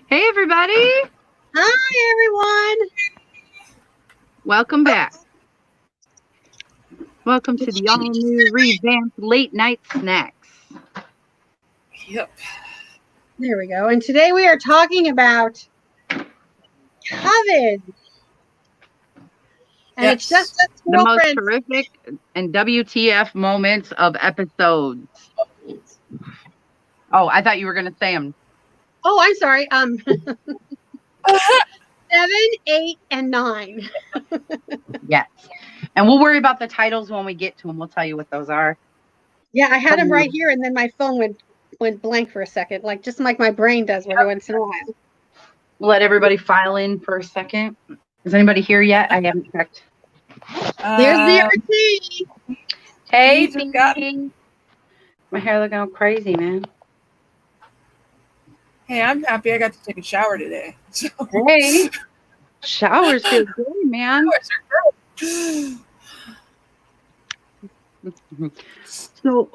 Hey, everybody. Hi, everyone. Welcome back. Welcome to the all-new revamped late night snacks. Yep. There we go. And today we are talking about Coven. And it's just us The most girlfriends. terrific and WTF moments of episodes. Oh, I thought you were going to say them. Oh, I'm sorry. 7, 8, and 9. Yes. And we'll worry about the titles when we get to them. We'll tell you what those are. Yeah, I had them right here, and then my phone went blank for a second, just like my brain does every once in a while. We'll let everybody file in for a second. Is anybody here yet? I haven't checked. There's the RT. Hey, Steve. My hair looking all crazy, man. Hey, I'm happy I got to take a shower today. So. Hey, showers feel good, man. So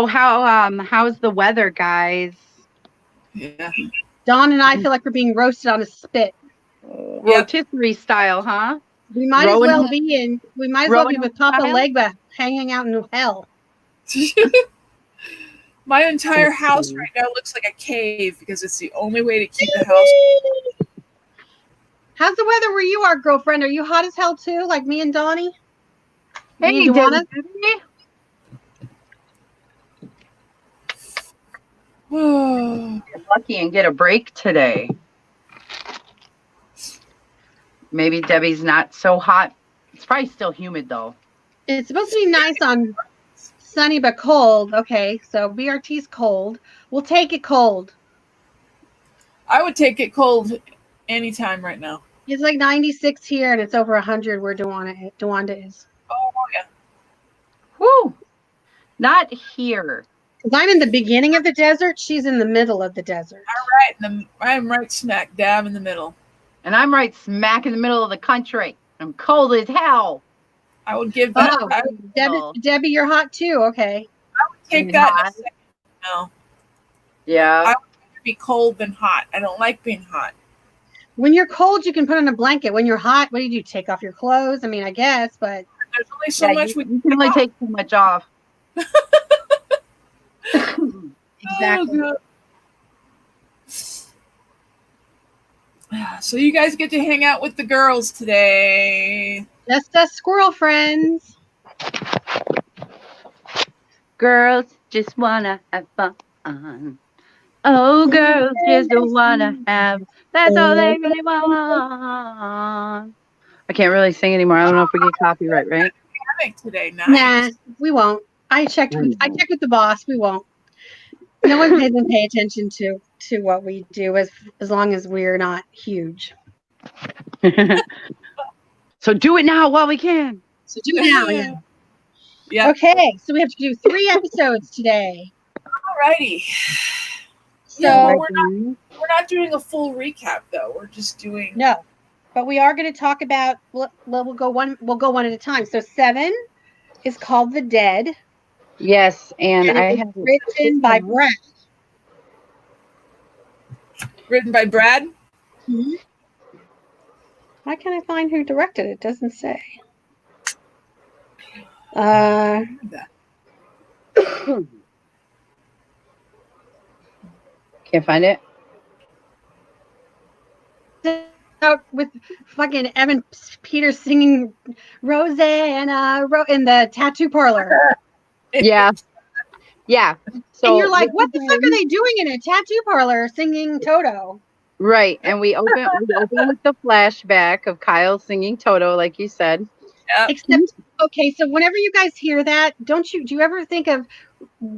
how's the weather, guys? Yeah. Dawn and I feel like we're being roasted on a spit. Rotisserie style, huh? We might as well be with Papa Legba hanging out in hell. My entire house right now looks like a cave because it's the only way to keep the house. How's the weather where you are, girlfriend? Are you hot as hell too, like me and Donnie? Hey, Debbie. Get lucky and get a break today. Maybe Debbie's not so hot. It's probably still humid though. It's supposed to be nice on sunny but cold. Okay, so BRT's cold. We'll take it cold. I would take it cold anytime right now. It's like 96 here and it's over 100 where DeWanda is. Oh yeah. Woo! Not here. Because I'm in the beginning of the desert. She's in the middle of the desert. I'm right smack dab in the middle. And I'm right smack in the middle of the country. I'm cold as hell. I would give that. Debbie, you're hot too. Okay. I would take that in a second. No. Yeah. I would rather be cold than hot. I don't like being hot. When you're cold, you can put on a blanket. When you're hot, what do? Take off your clothes? I mean, I guess, but there's only so much you can only take too much off. Exactly. Oh, so you guys get to hang out with the girls today. Just us squirrel friends. Girls just wanna have fun. Oh, girls just wanna have. That's all they really want. I can't really sing anymore. I don't know if we get copyright, right? Today, Nah, we won't. I checked with the boss. We won't. No one doesn't pay attention to what we do as long as we're not huge. So do it now while we can. So do it now, yeah. Yeah. Okay, so we have to do 3 episodes today. Alrighty. So yeah, we're not doing a full recap though. We're just doing but we are going to talk about. We'll go one at a time. So 7 is called The Dead. Yes, and I have written by Brad. Written by Brad? Mm-hmm. Why can't I find who directed it? It doesn't say. Can't find it. Out with fucking Evan Peters singing Rosanna in the tattoo parlor. Yeah. Yeah. So and you're like, what the fuck are they doing in a tattoo parlor singing Toto? Right. And we open with the flashback of Kyle singing Toto, like you said. Yep. Except, okay, so whenever you guys hear that, do you ever think of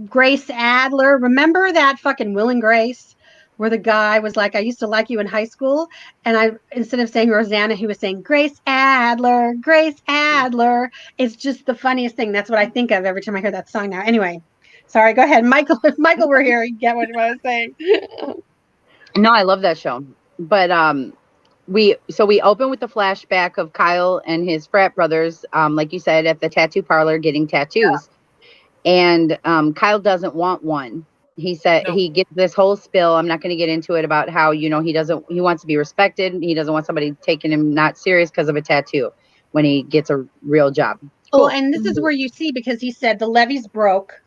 Grace Adler? Remember that fucking Will and Grace? Where the guy was like, I used to like you in high school. And instead of saying Rosanna, he was saying Grace Adler, Grace Adler. It's just the funniest thing. That's what I think of every time I hear that song now. Anyway, sorry, go ahead. Michael, if Michael were here, he'd get what I was saying. No, I love that show. But we open with the flashback of Kyle and his frat brothers, like you said, at the tattoo parlor getting tattoos. Yeah. And Kyle doesn't want one. He said No. he gets this whole spill. I'm not going to get into it about how, he wants to be respected. He doesn't want somebody taking him not serious because of a tattoo when he gets a real job. Oh, Cool. and this is where you see, because he said the levees broke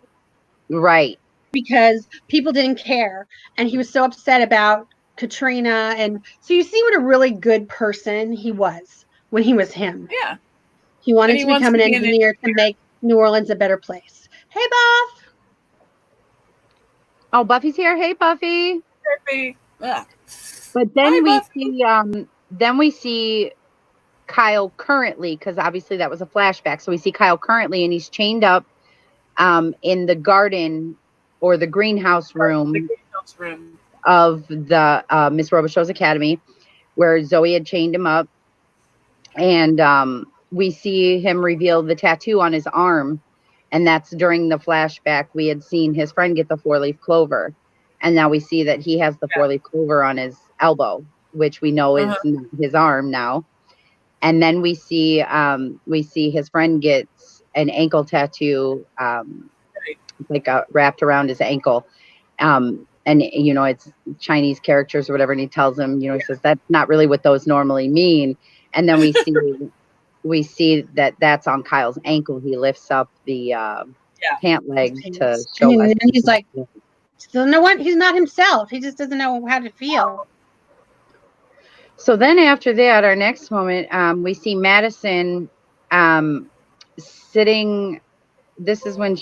Right. because people didn't care. And he was so upset about Katrina. And so you see what a really good person he was when he was him. Yeah. He wanted And he to wants become to an be an engineer to make New Orleans a better place. Hey, Buff. Oh, Buffy's here. Hey, Buffy. Ugh. But then Hi, we Buffy. see Kyle currently, because obviously that was a flashback. So we see Kyle currently, and he's chained up in the garden or the greenhouse room of the Miss Robichaux's Academy, where Zoe had chained him up. And we see him reveal the tattoo on his arm. And that's during the flashback. We had seen his friend get the 4-leaf clover. And now we see that he has the 4-leaf clover on his elbow, which we know is not his arm now. And then we see his friend gets an ankle tattoo, like wrapped around his ankle. And it's Chinese characters or whatever. And he tells him, he says, that's not really what those normally mean. And then we see that that's on Kyle's ankle. He lifts up the pant leg to show us. And he's like, so no one, he's not himself. He just doesn't know how to feel. So then after that, our next moment, we see Madison sitting. This is when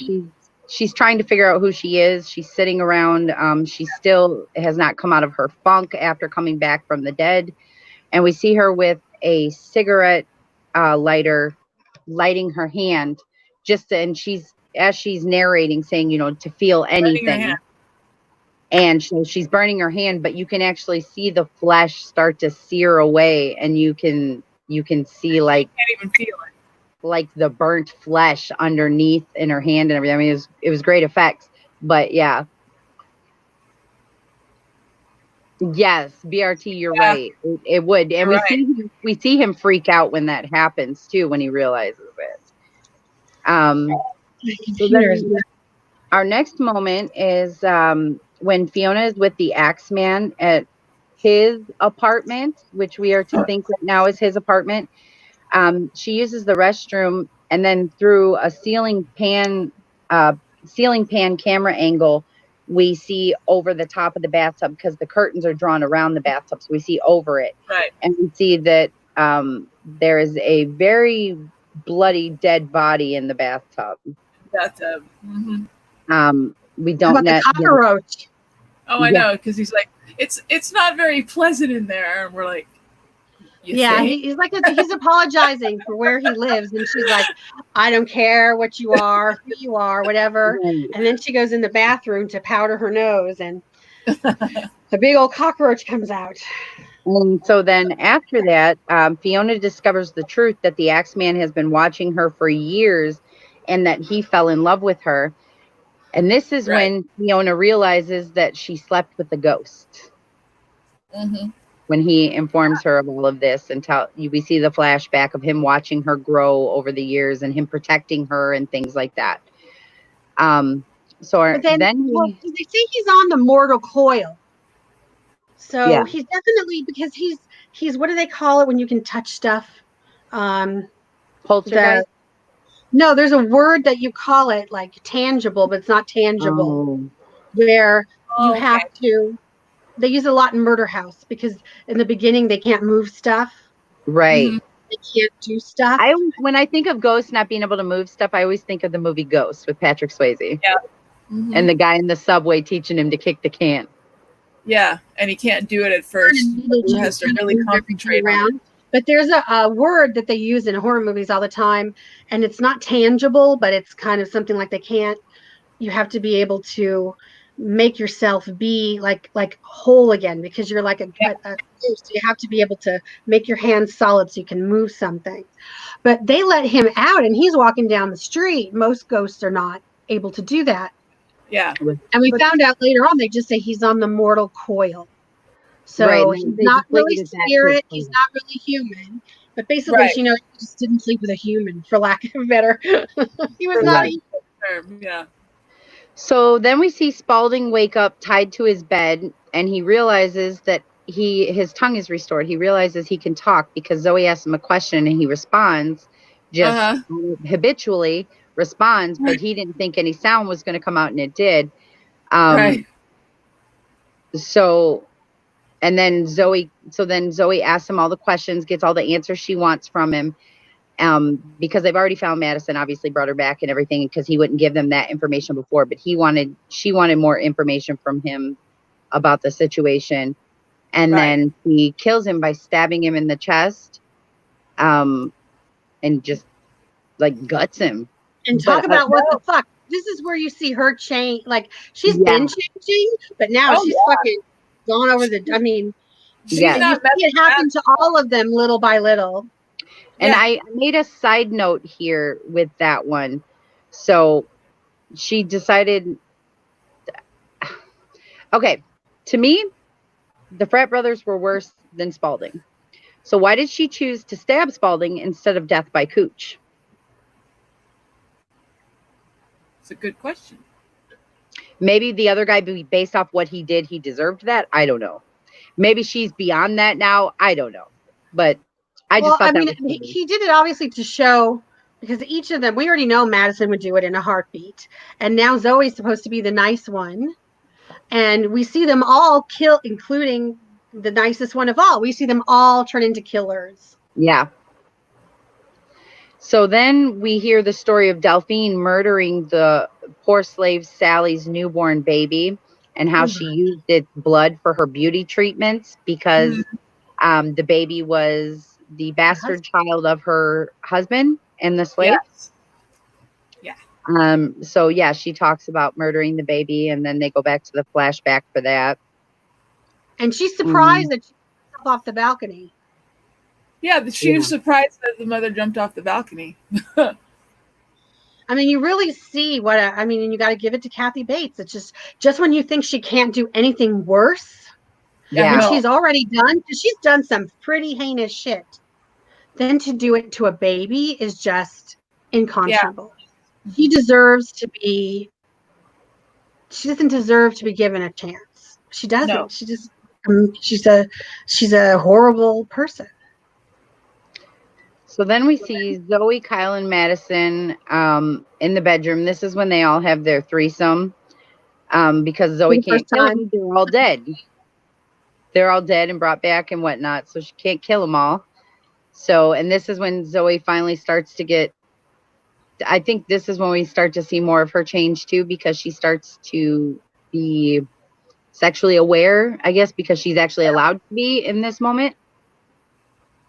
she's trying to figure out who she is. She's sitting around. She still has not come out of her funk after coming back from the dead. And we see her with a cigarette lighter, lighting her hand, and she's narrating, saying, to feel anything. And so she's burning her hand, but you can actually see the flesh start to sear away, and you can see like, can't even feel it, like the burnt flesh underneath in her hand and everything. I mean, it was great effects, but yeah. Yes, BRT, you're right. It would, and we see him freak out when that happens too, when he realizes it. So then our next moment is when Fiona is with the Axeman at his apartment, which we are to think right now is his apartment. She uses the restroom, and then through a ceiling pan camera angle, we see over the top of the bathtub, because the curtains are drawn around the bathtub, so we see over it. Right. And we see that there is a very bloody dead body in the bathtub. We don't know. The cockroach. Oh, I know, because he's like, it's not very pleasant in there, and we're like, he's like, he's apologizing for where he lives, and she's like, I don't care what you are, who you are, whatever. And then she goes in the bathroom to powder her nose, and the big old cockroach comes out. And so then after that, Fiona discovers the truth that the Axeman has been watching her for years, and that he fell in love with her. And this is when Fiona realizes that she slept with a ghost. When he informs her of all of this, and we see the flashback of him watching her grow over the years and him protecting her and things like that. Then they say he's on the mortal coil. So he's definitely, because he's what do they call it when you can touch stuff? Poltergeist? No, there's a word that you call it, like tangible, but it's not tangible. Where you have to. They use it a lot in Murder House, because in the beginning they can't move stuff. Right. They can't do stuff. When I think of ghosts not being able to move stuff, I always think of the movie Ghost with Patrick Swayze. Yeah. And the guy in the subway teaching him to kick the can. Yeah, and he can't do it at first. He has to really concentrate on it. But there's a word that they use in horror movies all the time, and it's not tangible, but it's kind of something like you have to be able to make yourself be like whole again, because you're like a ghost. You have to be able to make your hands solid so you can move something. But they let him out, and he's walking down the street. Most ghosts are not able to do that. Yeah. And we found out later on, they just say he's on the mortal coil. So he's not really spirit, he's not really human. But basically, he just didn't sleep with a human, for lack of a better. He was not a human. Yeah. So then we see Spaulding wake up tied to his bed, and he realizes that his tongue is restored. He realizes he can talk because Zoe asks him a question and he responds, just habitually responds, but he didn't think any sound was going to come out, and it did. Right. So then Zoe asks him all the questions, gets all the answers she wants from him. Because they've already found Madison, obviously brought her back and everything, because he wouldn't give them that information before, but she wanted more information from him about the situation. And then he kills him by stabbing him in the chest, and just like guts him. And talk about what the fuck. This is where you see her change. Like, she's been changing, but now she's fucking gone over the. I mean, you see it happen to all of them little by little. And I made a side note here with that one. So she decided. Okay, to me, the frat brothers were worse than Spaulding. So why did she choose to stab Spaulding instead of death by Cooch? It's a good question. Maybe the other guy, based off what he did, he deserved that. I don't know. Maybe she's beyond that now. I don't know. But I just thought he did it obviously to show, because each of them, we already know Madison would do it in a heartbeat. And now Zoe's supposed to be the nice one. And we see them all kill, including the nicest one of all. We see them all turn into killers. Yeah. So then we hear the story of Delphine murdering the poor slave Sally's newborn baby, and how she used its blood for her beauty treatments, because the baby was the bastard child of her husband and the slave. Yes. Yeah. So yeah, she talks about murdering the baby, and then they go back to the flashback for that. And she's surprised that she jumped off the balcony. Yeah, she was surprised that the mother jumped off the balcony. I mean, you really see and you got to give it to Kathy Bates. It's just when you think she can't do anything worse. Yeah. When she's already done, because she's done some pretty heinous shit. Then to do it to a baby is just inconscionable. Yeah. She doesn't deserve to be given a chance. She doesn't. No. She's a horrible person. So then we see Zoe, Kyle, and Madison in the bedroom. This is when they all have their threesome, because Zoe can't kill them. They're all dead. They're all dead and brought back and whatnot, so she can't kill them all. So, and this is when Zoe finally starts to get, I think this is when we start to see more of her change too, because she starts to be sexually aware, I guess, because she's actually allowed to be in this moment.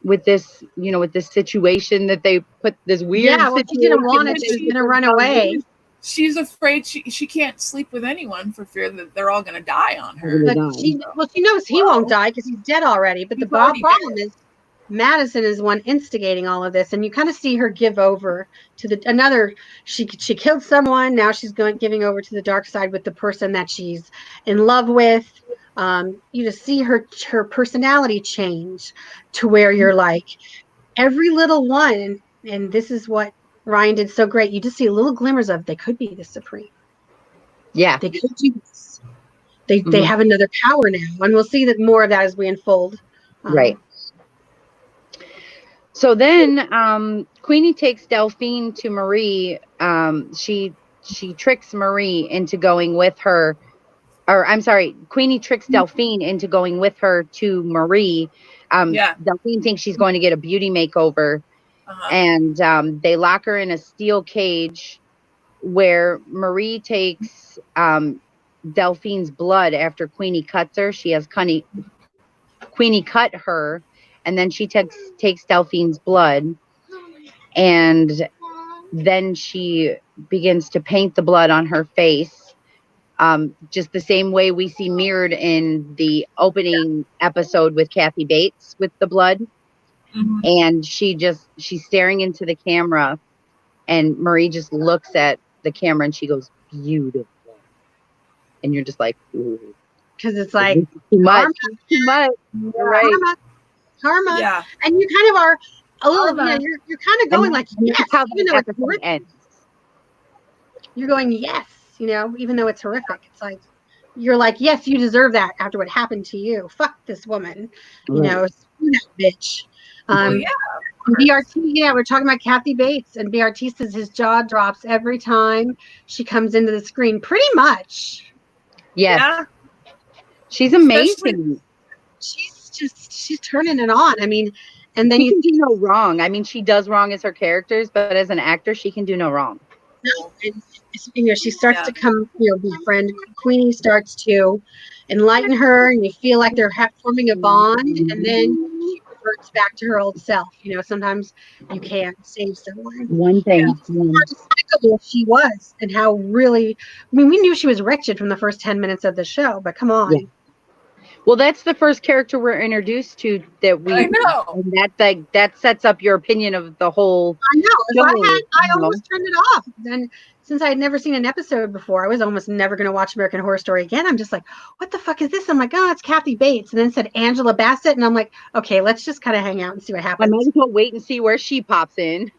With this, with this situation that they put this weird. Yeah, well, she didn't want it. She was going to run away. She's afraid she can't sleep with anyone for fear that they're all going to die on her. But she knows he won't die because he's dead already. But the problem is Madison is the one instigating all of this, and you kind of see her give over to another. She killed someone. Now she's giving over to the dark side with the person that she's in love with. You just see her personality change to where you're like, every little one, and this is what Ryan did so great. You just see little glimmers of they could be the Supreme. Yeah, they could do this. They have another power now, and we'll see that more of that as we unfold. Right. So then Queenie takes Delphine to Marie. She tricks Marie into going with her. Or I'm sorry, Queenie tricks Delphine into going with her to Marie. Delphine thinks she's going to get a beauty makeover. And they lock her in a steel cage where Marie takes Delphine's blood after Queenie cuts her. She has Queenie cut her, and then she takes Delphine's blood. And then she begins to paint the blood on her face. Just the same way we see mirrored in the opening episode with Kathy Bates with the blood. And she's staring into the camera, and Marie just looks at the camera and she goes, beautiful. And you're just like, ooh. Because it's like too much. Right. Karma. Yeah. And you kind of are a little, you're kind of going like, yes, even though it's worth it. You're going, yes. you know, even though it's horrific. It's like, you're like, yes, you deserve that after what happened to you. Fuck this woman, you know, screw that bitch. Well, yeah. BRT, yeah, we're talking about Kathy Bates, and BRT says his jaw drops every time she comes into the screen, pretty much. Yes. Yeah. She's Especially- amazing. She's turning it on. I mean, and then She you can do no wrong. I mean, she does wrong as her characters, but as an actor, she can do no wrong. know, and you know, she starts to come, you know, befriend Queenie starts to enlighten her, and you feel like they're forming a bond, and then she reverts back to her old self. You know, sometimes you can't save someone. One thing. How despicable she was, and how really, I mean, we knew she was wretched from the first 10 minutes of the show, but come on. Yeah. Well, that's the first character we're introduced to that we. I know. And that sets up your opinion of the whole. I know. If show, I almost turned it off. Then, since I had never seen an episode before, I was almost never going to watch American Horror Story again. I'm just like, what the fuck is this? I'm like, oh, it's Kathy Bates. And then it said Angela Bassett. And I'm like, okay, let's just kind of hang out and see what I happens. might as well wait and see where she pops in.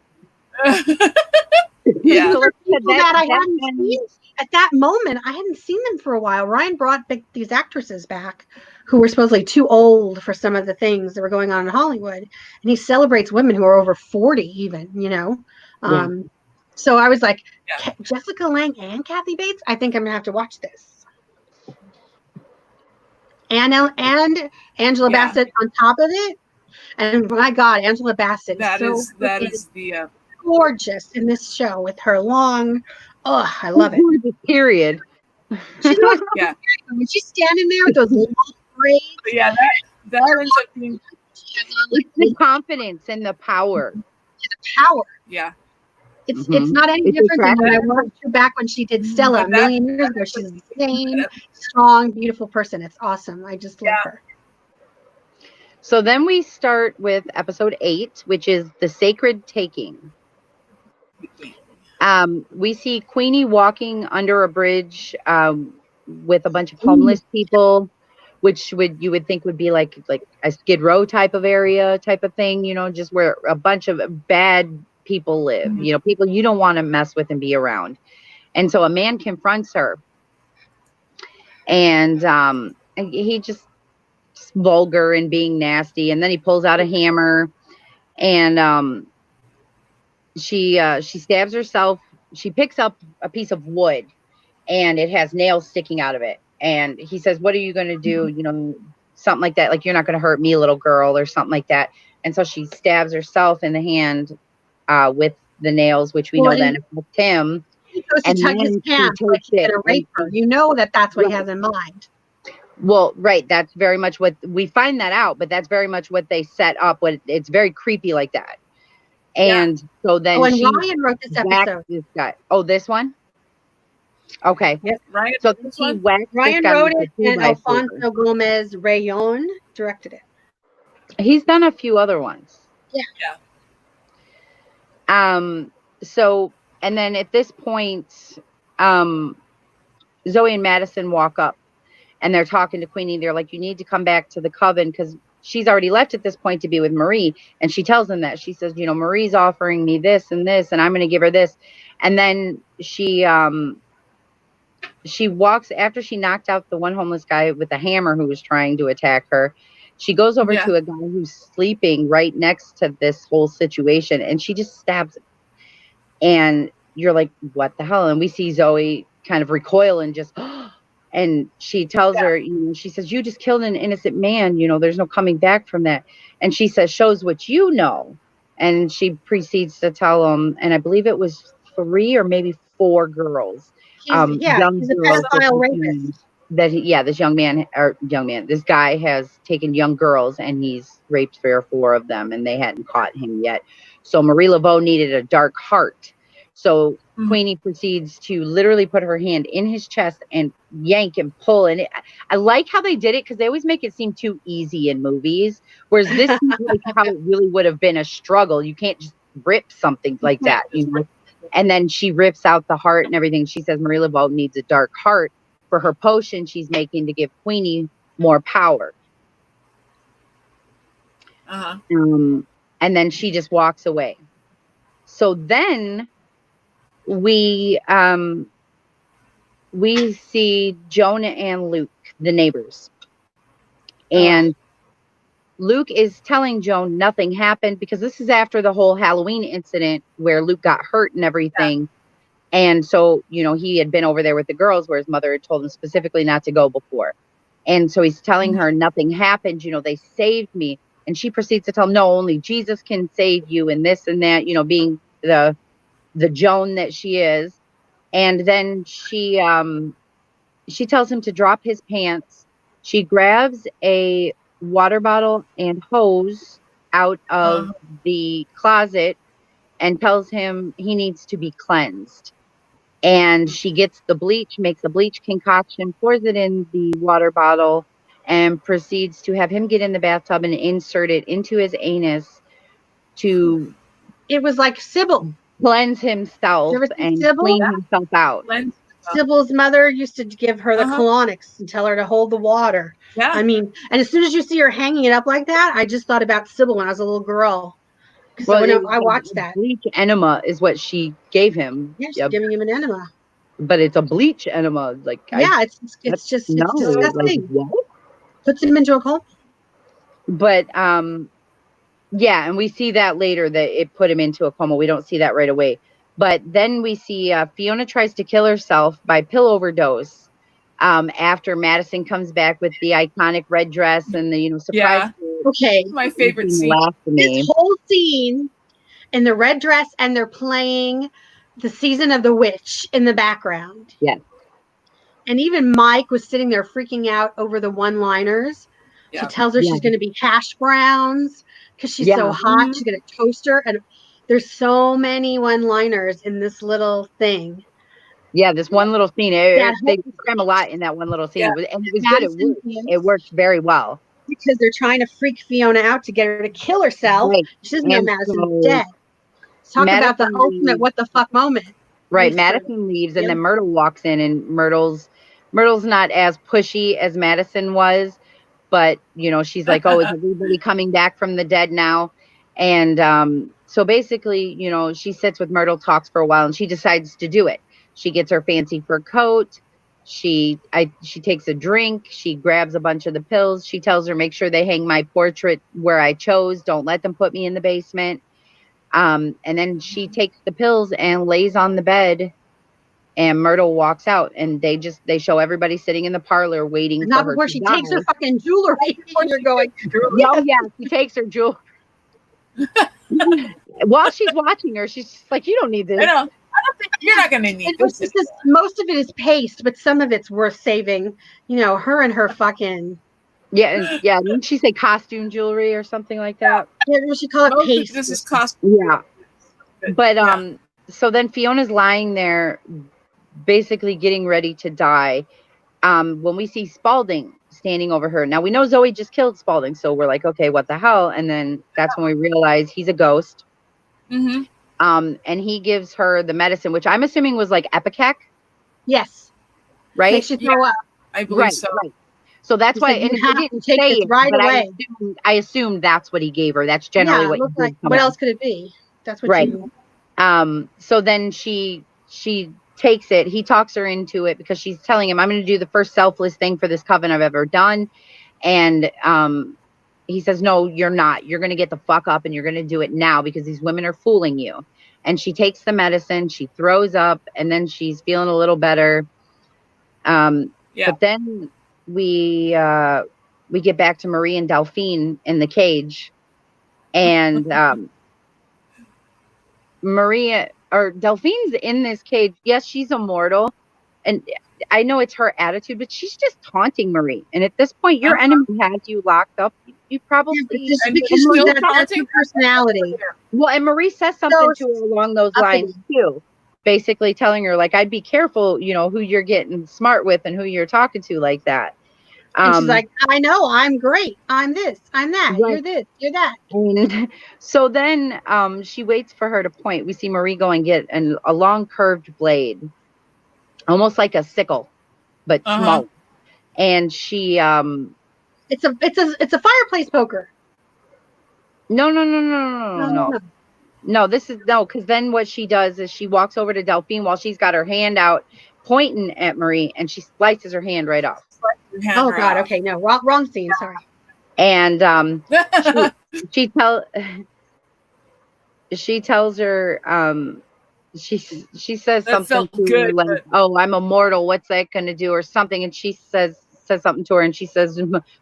Yeah. So People that I hadn't seen at that moment, I hadn't seen them for a while. Ryan brought these actresses back who were supposedly too old for some of the things that were going on in Hollywood. And he celebrates women who are over 40 even, you know. Yeah. So I was like, Yeah. Jessica Lange and Kathy Bates, I think I'm going to have to watch this. And Angela Yeah. Bassett on top of it. And my God, Angela Bassett That is the gorgeous in this show with her long, oh, I love it. Period. She's always Yeah. when she's standing there with those long braids. Yeah, that ends up being It's the confidence and the power. Power. yeah. It's Mhm. not any It's different than when I attractive. watched her back when she did Stella a But that- million years ago. She's the same strong, beautiful person. It's awesome. I just love her. So then we start with episode 8, which is The Sacred Taking. We see Queenie walking under a bridge with a bunch of homeless people, which you would think would be like a Skid Row type of area type of thing, you know, just where a bunch of bad people live, you know, people you don't want to mess with and be around. And so a man confronts her, and he just vulgar and being nasty, and then he pulls out a hammer, and she stabs herself. She picks up a piece of wood, and it has nails sticking out of it, and he says, what are you going to do, you know, something like that, like, you're not going to hurt me, little girl, or something like that. And so she stabs herself in the hand with the nails, which we know then affect him. He goes to tug his pants like he's going to rape her. You know that's what he has in mind. Well, right. That's very much what we find that out, but that's very much what they set up. It's very creepy like that. And so then and Ryan wrote this episode. This guy. Oh, this one? Okay. Yep. Ryan, so Ryan wrote it, and Alfonso Gomez Rayon directed it. He's done a few other ones. Yeah. So, and then at this point, Zoe and Madison walk up, and they're talking to Queenie. They're like, you need to come back to the Coven, because she's already left at this point to be with Marie. And she tells them that. She says, you know, Marie's offering me this and this, and I'm going to give her this. And then she walks, after she knocked out the one homeless guy with a hammer who was trying to attack her. She goes over to a guy who's sleeping right next to this whole situation, and she just stabs him. And you're like, what the hell? And we see Zoe kind of recoil and just, and she tells her, you know, she says, you just killed an innocent man. You know, there's no coming back from that. And she says, shows what you know. And she proceeds to tell him, and I believe it was 3 or maybe 4 girls. Young he's a pedophile rapist. This this guy has taken young girls, and he's raped 3 or 4 of them, and they hadn't caught him yet. So Marie Laveau needed a dark heart. So Queenie proceeds to literally put her hand in his chest and yank and pull. And I like how they did it, because they always make it seem too easy in movies, whereas this seems like how it really would have been a struggle. You can't just rip something like that, you know. And then she rips out the heart and everything. She says Marie Laveau needs a dark heart for her potion she's making to give Queenie more power. And then she just walks away. So then we we see Joan and Luke, the neighbors. Oh. And Luke is telling Joan nothing happened because this is after the whole Halloween incident where Luke got hurt and everything. And so, he had been over there with the girls where his mother had told him specifically not to go before. And so he's telling her nothing happened. They saved me. And she proceeds to tell him, no, only Jesus can save you and this and that, being the Joan that she is. And then she tells him to drop his pants. She grabs a water bottle and hose out of the closet and tells him he needs to be cleansed. And she gets the bleach, makes a bleach concoction, pours it in the water bottle, and proceeds to have him get in the bathtub and insert it into his anus to It was like Sybil. cleanse himself and Sybil? clean himself out. Sybil's mother used to give her the colonics and tell her to hold the water. Yeah. I mean, and as soon as you see her hanging it up like that, I just thought about Sybil when I was a little girl. So when I watched that. Bleach enema is what she gave him. Yeah, she's giving him an enema. But it's a bleach enema. It's disgusting. What? Puts him into a coma. But yeah, and we see that later that it put him into a coma. We don't see that right away. But then we see Fiona tries to kill herself by pill overdose after Madison comes back with the iconic red dress and the surprise. Okay, my favorite scene. This whole scene in the red dress, and they're playing the Season of the Witch in the background. Yeah. And even Mike was sitting there freaking out over the one-liners. Yeah. She tells her she's going to be hash browns because she's so hot. She's going to toast her. And there's so many one-liners in this little thing. Yeah, this one little scene. They cram a lot in that one little scene. Yeah. And it was good. It worked very well. Because they're trying to freak Fiona out to get her to kill herself. Right. She doesn't know Madison's dead. Talk about the ultimate what the fuck moment. Right. Madison leaves and then Myrtle walks in, and Myrtle's not as pushy as Madison was, but she's like, oh, is everybody coming back from the dead now? And so basically, she sits with Myrtle, talks for a while, and she decides to do it. She gets her fancy fur coat. She takes a drink. She grabs a bunch of the pills. She tells her, make sure they hang my portrait where I chose. Don't let them put me in the basement. And then she takes the pills and lays on the bed, and Myrtle walks out, and they show everybody sitting in the parlor waiting for her. Not before she takes her fucking jewelry. Before you're going. Oh yeah, she takes her jewelry. While she's watching her, she's just like, you don't need this. I don't think you're not going to need this. Most of it is paste, but some of it's worth saving. Her and her fucking. Yeah. Didn't she say costume jewelry or something like that? Yeah, she call it paste. This is costume. Yeah. But so then Fiona's lying there, basically getting ready to die. When we see Spaulding standing over her. Now we know Zoe just killed Spaulding, so we're like, okay, what the hell? And then that's when we realize he's a ghost. Mm-hmm. And he gives her the medicine, which I'm assuming was like Epicac. Yes. Right? Makes you throw up. I believe so. Right. So that's why, and he didn't say it right away. I assume that's what he gave her. That's generally what. What else could it be? That's what. Right. So then she takes it. He talks her into it because she's telling him, "I'm going to do the first selfless thing for this coven I've ever done," and he says, "No, you're not. You're going to get the fuck up and you're going to do it now because these women are fooling you." And she takes the medicine. She throws up, and then she's feeling a little better. But then we get back to Marie and Delphine in the cage, and Delphine's in this cage. Yes, she's immortal, and I know it's her attitude, but she's just taunting Marie. And at this point, your enemy has you locked up. You probably because that's her personality. Well, and Marie says something to her along those lines too, basically telling her like, "I'd be careful, who you're getting smart with and who you're talking to like that." And she's like, "I know, I'm great. I'm this, I'm that. Right. You're this, you're that." And so then she waits for her to point. We see Marie go and get a long curved blade, almost like a sickle, but small. And she it's a fireplace poker. No. No, this is because then what she does is she walks over to Delphine while she's got her hand out, pointing at Marie, and she slices her hand right off. Oh God. Okay. No. Wrong scene. Sorry. And she tells her she says That something felt to her good, like, but- "Oh, I'm immortal. What's that going to do?" or something. And she says something to her, and she says,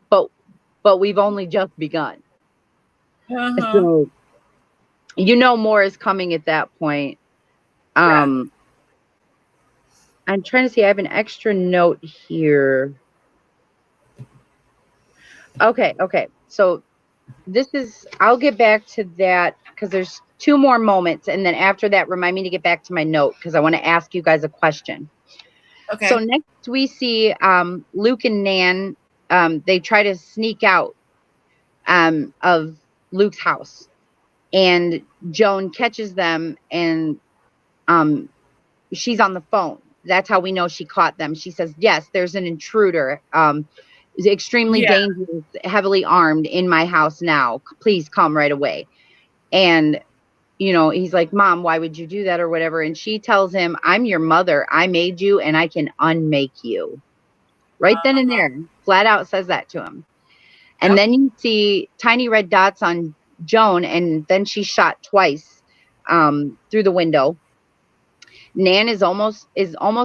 "But we've only just begun." So more is coming at that point. I'm trying to see. I have an extra note here. Okay. So I'll get back to that because there's 2 more moments, and then after that, remind me to get back to my note because I want to ask you guys a question. Okay. So next we see Luke and Nan. They try to sneak out of Luke's house, and Joan catches them, and she's on the phone. That's how we know she caught them. She says, "Yes, there's an intruder. Is extremely dangerous, heavily armed in my house now. Please come right away." And he's like, "Mom, why would you do that?" or whatever. And she tells him, "I'm your mother. I made you, and I can unmake you." Right then and there, flat out says that to him. And then you see tiny red dots on Joan, and then she's shot twice through the window. Nan is almost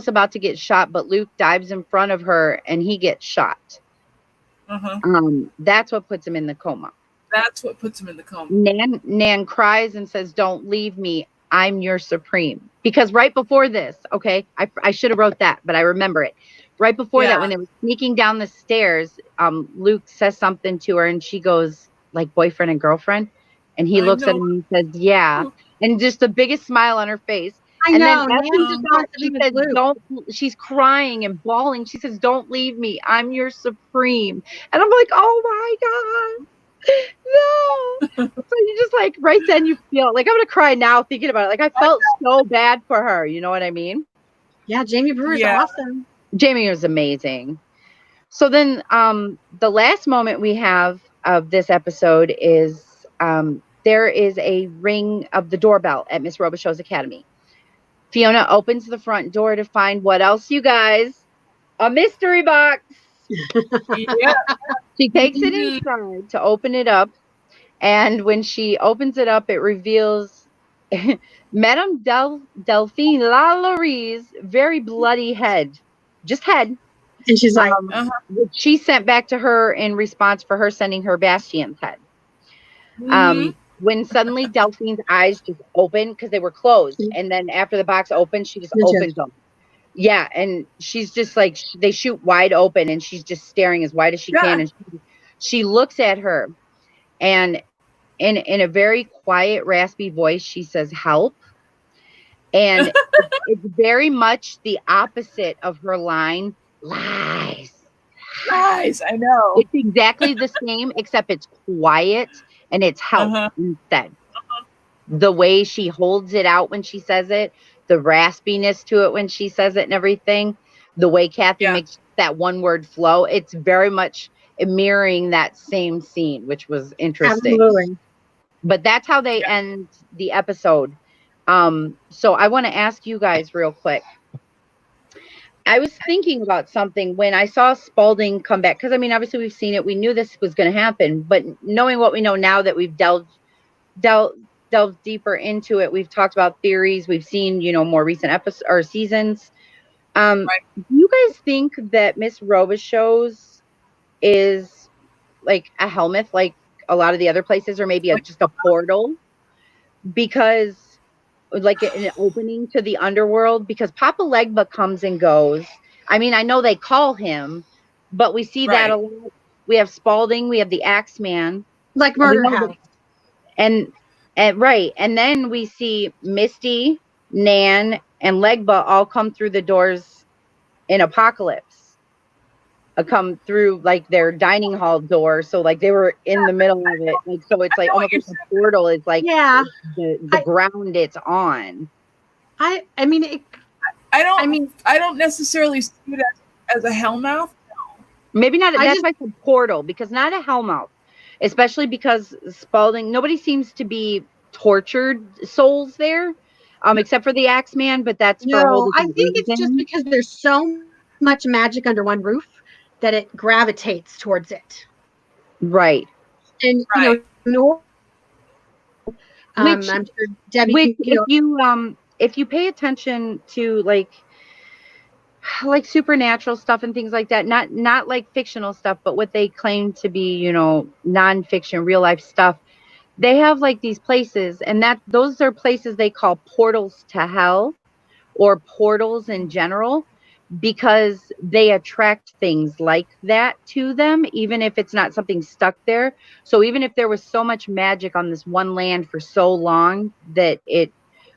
about to get shot, but Luke dives in front of her, and he gets shot. That's what puts him in the coma. That's what puts him in the coma. Nan cries and says, "Don't leave me. I'm your supreme." Because right before this, okay, I should have wrote that, but I remember it. Right before that, when they were sneaking down the stairs, Luke says something to her, and she goes, like, boyfriend and girlfriend. And he looks at him and says, "Yeah." And just the biggest smile on her face. I know. Then She says, she's crying and bawling. She says, "Don't leave me. I'm your supreme." And I'm like, oh my God. No. So you just like right then you feel like I'm gonna cry now thinking about it. Like I felt so bad for her. You know what I mean? Yeah, Jamie Brewer's awesome. Jamie was amazing. So then the last moment we have of this episode is there is a ring of the doorbell at Miss Robichaux's Academy. Fiona opens the front door to find what else, you guys? A mystery box. She takes it inside to open it up. And when she opens it up, it reveals Madame Delphine Lalauerie's very bloody head. Just head. And she's like, which she sent back to her in response for her sending her Bastien's head. When suddenly Delphine's eyes just open because they were closed. And then after the box opened, she just opens them. Yeah, and she's just like, they shoot wide open, and she's just staring as wide as she can. And she looks at her, and in a very quiet, raspy voice, she says, "Help." And it's very much the opposite of her line, "Lies." Lies, I know. It's exactly the same, except it's quiet and it's help instead. The way she holds it out when she says it, the raspiness to it when she says it and everything, the way Kathy makes that one word flow, it's very much mirroring that same scene, which was interesting. Absolutely. But that's how they end the episode. So I want to ask you guys real quick. I was thinking about something when I saw Spalding come back, because I mean, obviously we've seen it. We knew this was going to happen, but knowing what we know now that we've delved deeper into it, we've talked about theories. We've seen, more recent episodes or seasons. Do you guys think that Miss Robichaux's is like a helmet, like a lot of the other places, or maybe just a portal? Because like an opening to the underworld, because Papa Legba comes and goes. I mean, I know they call him, but we see that a lot. We have Spalding, we have the Axeman, like Murder House, and and then we see Misty, Nan, and Legba all come through the doors in Apocalypse. Come through like their dining hall door, so like they were in the middle of it, like so it's like almost like a portal is like the ground it's on. I mean I don't necessarily see it as a hellmouth. No. Maybe not. That's like a portal, because not a hellmouth, especially because Spalding. Nobody seems to be tortured souls there. except for the Axeman, but that's for a whole No, I different think it's just reason. because there's so much magic under one roof that it gravitates towards it. Right. And Right. Which I'm sure Debbie which can, if you pay attention to like supernatural stuff and things like that, not like fictional stuff, but what they claim to be, nonfiction, real life stuff, they have like these places, and that those are places they call portals to hell or portals in general, because they attract things like that to them, even if it's not something stuck there. So even if there was so much magic on this one land for so long that it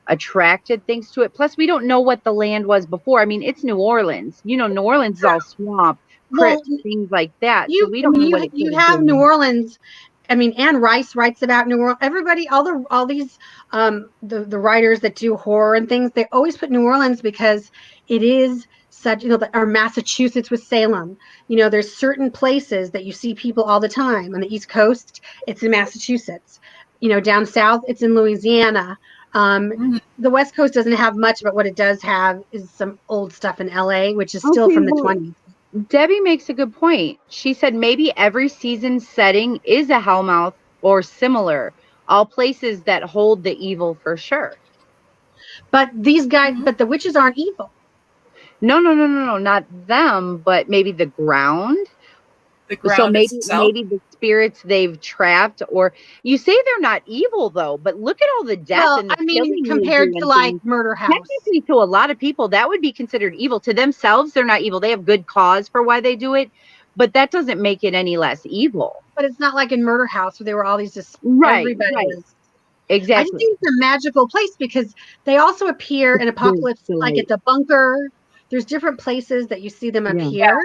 attracted things to it. Plus, we don't know what the land was before. I mean, it's New Orleans. New Orleans is all swamp, well, crypts, things like that. So you we I don't mean know what it you could have have New been. Orleans. I mean, Anne Rice writes about New Orleans. Everybody, all these the writers that do horror and things, they always put New Orleans because it is such, or Massachusetts with Salem. There's certain places that you see people all the time. On the East Coast, it's in Massachusetts. Down south, it's in Louisiana. The West Coast doesn't have much, but what it does have is some old stuff in LA, which is still Okay, from the well, 20s. Debbie makes a good point. She said maybe every season setting is a hellmouth or similar, all places that hold the evil for sure. But these guys, Mhm. but the witches aren't evil. No, no, no, no, no, not them, but maybe the ground. The So ground itself. maybe the spirits they've trapped, or you say they're not evil though, but look at all the death Well, and the I mean, killing they do compared to and like things. Murder House, Technically, to a lot of people, that would be considered evil. To themselves, they're not evil. They have good cause for why they do it, but that doesn't make it any less evil. but it's not like in Murder House where there were all these just Right, everybody right. was. I just Exactly. think it's a magical place because they also appear in Good Apocalypse, like story. at the bunker. There's different places that you see them Yeah. appear.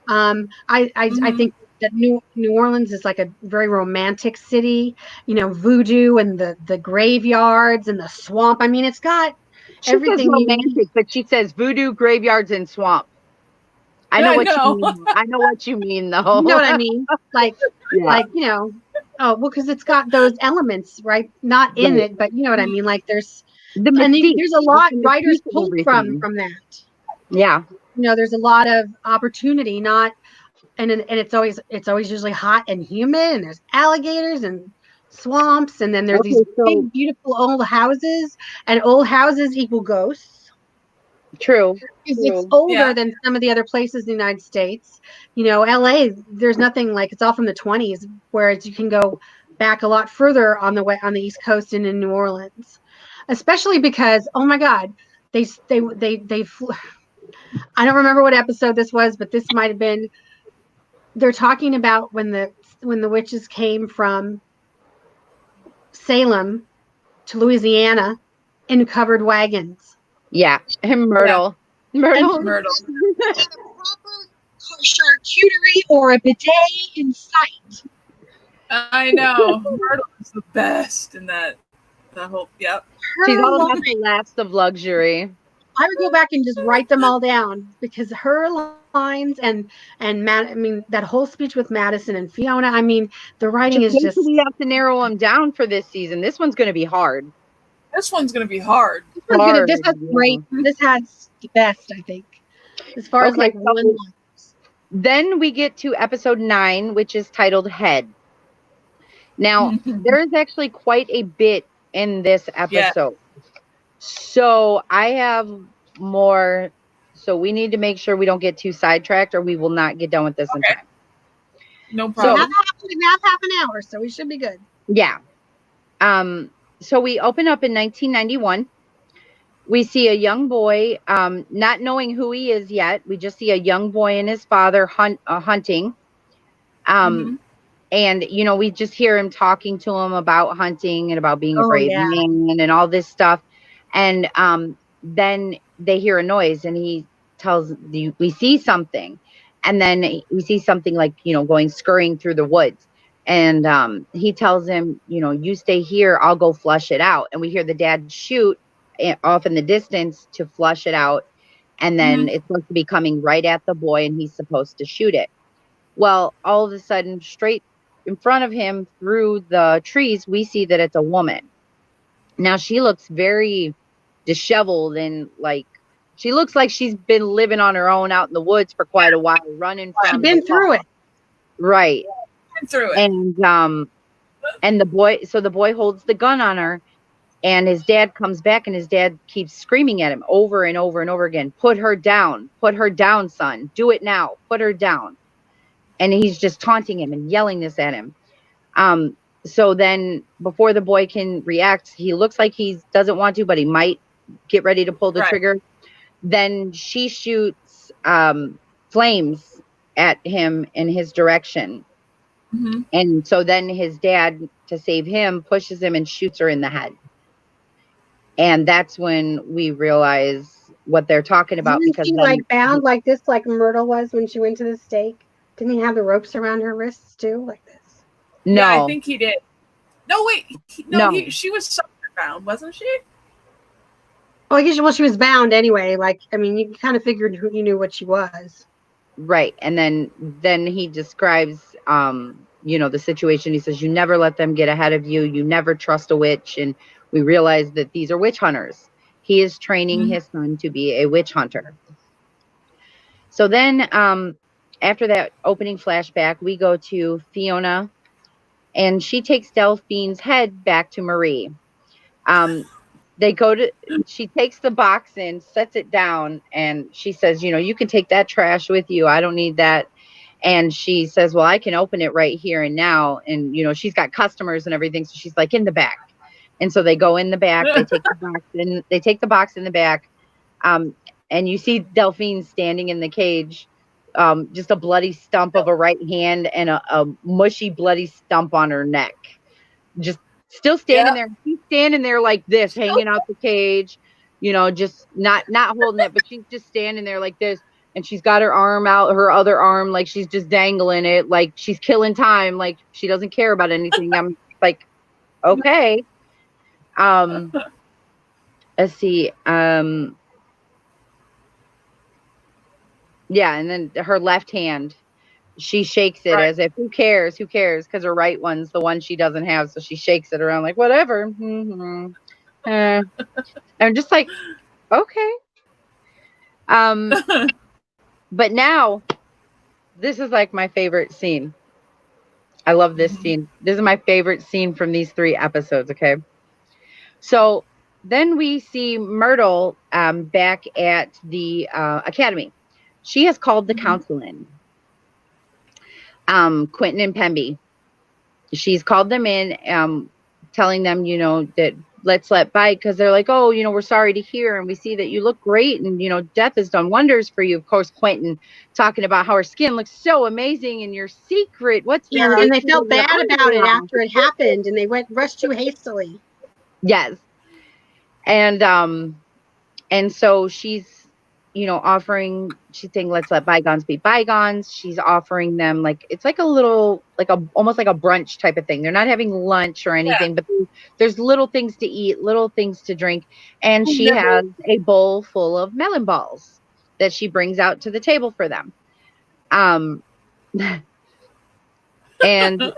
I Mhm. think that New Orleans is like a very romantic city. Voodoo and the graveyards and the swamp. I mean, it's got She says everything you need. romantic, but she says voodoo, graveyards, and swamp. I know I what you know. mean. I know what you mean, You know though. what I mean? Like, Yeah, like oh well, because it's got those elements, right? Not in right. it, but you know what I mean. Like The and mystique. there's a It's lot the writers mystique of pulled from everything. that. Yeah. There's a lot of opportunity, not and it's always usually hot and humid, and there's alligators and swamps, and then there's these Okay, so big, beautiful old houses, and old houses equal ghosts. true. Because it's True. older Yeah. than some of the other places in the United States. LA, there's nothing like it's all from the 20s, whereas you can go back a lot further on the East Coast and in New Orleans, especially because oh my God, they flew. I don't remember what episode this was, but this might have been. They're talking about when the witches came from Salem to Louisiana in covered wagons. Yeah. And Yeah. Myrtle. And Myrtle. Myrtle. had a proper charcuterie or a bidet in sight. I know. Myrtle is the best in that. The whole. Yep. She's Her all line, about the last of luxury. I would go back and just write them all down because her lines and I mean that whole speech with Madison and Fiona. I mean the writing Just is wait till just we have to narrow them down for this season. This one's going to be hard. This one's gonna be hard. Hard. This has great. Yeah. This has the best, I think, as far as Okay, like one so line. then we get to episode 9, which is titled Head. Now, there is actually quite a bit in this Yeah. episode. So I have more. So we need to make sure we don't get too sidetracked or we will not get done with this in Okay. time. No We problem. have half an hour, so we should be good. Yeah. So we open up in 1991. We see a young boy, not knowing who he is yet. We just see a young boy and his father hunting. Mhm. And, we just hear him talking to him about hunting and about being a Oh brave yeah. man and all this stuff. And then they hear a noise and he tells you, we see something. And then we see something like, going scurrying through the woods. And he tells him, you stay here, I'll go flush it out. And we hear the dad shoot off in the distance to flush it out. And then it's supposed to be coming right at the boy and he's supposed to shoot it. Well, all of a sudden, straight in front of him through the trees, we see that it's a woman. Now she looks very disheveled, and like she looks like she's been living on her own out in the woods for quite a while, running She's from been the through it. right. Been through it. And the boy holds the gun on her, and his dad comes back, and his dad keeps screaming at him over and over and over again, put her down, son, do it now, put her down. And he's just taunting him and yelling this at him. So then before the boy can react, he looks like he doesn't want to, but he might get ready to pull the trigger. Then she shoots flames at him in his direction. Mm-hmm. And so then his dad, to save him, pushes him and shoots her in the head. And that's when we realize what they're talking about. Isn't Because she like bound like this, like Myrtle was when she went to the stake? Didn't he have the ropes around her wrists too, like this? no, Yeah, I think he did. No, wait. No. She was somewhere bound, wasn't she? Oh, I guess, well, she was bound anyway. Like, I mean, you kind of figured you knew what she was. right. And then he describes the situation. He says, you never let them get ahead of you, you never trust a witch. And we realize that these are witch hunters. He is training his son to be a witch hunter. So then after that opening flashback, we go to Fiona, and she takes Delphine's head back to Marie. She takes the box in, sets it down, and she says, you can take that trash with you. I don't need that. And she says, well, I can open it right here and now. And, she's got customers and everything. So she's like, in the back. And so they go in the back, they take the box in the back. And you see Delphine standing in the cage, just a bloody stump of a right hand and a mushy, bloody stump on her neck. Just still standing there. She's standing there like this, hanging out the cage, just not holding it, but she's just standing there like this. And she's got her arm out, her other arm, like she's just dangling it, like she's killing time, like she doesn't care about anything. I'm like, okay. Let's see. Yeah, and then her left hand, she shakes it as if, who cares? Because her right one's the one she doesn't have, so she shakes it around like, whatever. I'm just like, okay. But now, this is like my favorite scene. I love this scene. This is my favorite scene from these 3 episodes, okay? So then we see Myrtle back at the academy. She has called the council in. Quentin and Pemby. She's called them in, telling them, that let's let by, because they're like, oh, we're sorry to hear, and we see that you look great, and death has done wonders for you. Of course, Quentin talking about how her skin looks so amazing, and your secret, what's the and they felt bad about it after it happened, and they rushed too hastily. Yes. And so she's offering, she's saying, let's let bygones be bygones. She's offering them, like, it's like a little, almost like a brunch type of thing. They're not having lunch or anything, but there's little things to eat, little things to drink. And she has a bowl full of melon balls that she brings out to the table for them. And then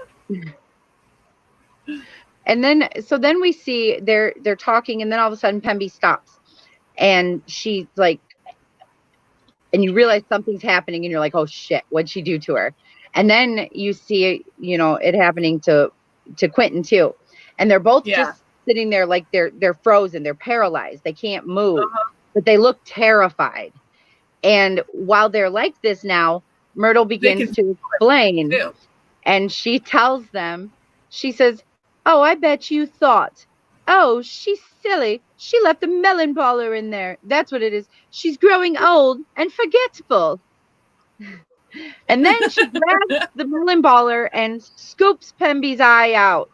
we see they're talking, and then all of a sudden Pemby stops, and she's like, and you realize something's happening, and you're like, oh shit, what'd she do to her? And then you see, it happening to Quentin too. And they're both just sitting there like they're frozen, they're paralyzed, they can't move, but they look terrified. And while they're like this now, Myrtle begins to explain, and she tells them, she says, oh, I bet you thought, oh, she's silly. She left a melon baller in there. That's what it is. She's growing old and forgetful. And then she grabs the melon baller and scoops Pemby's eye out.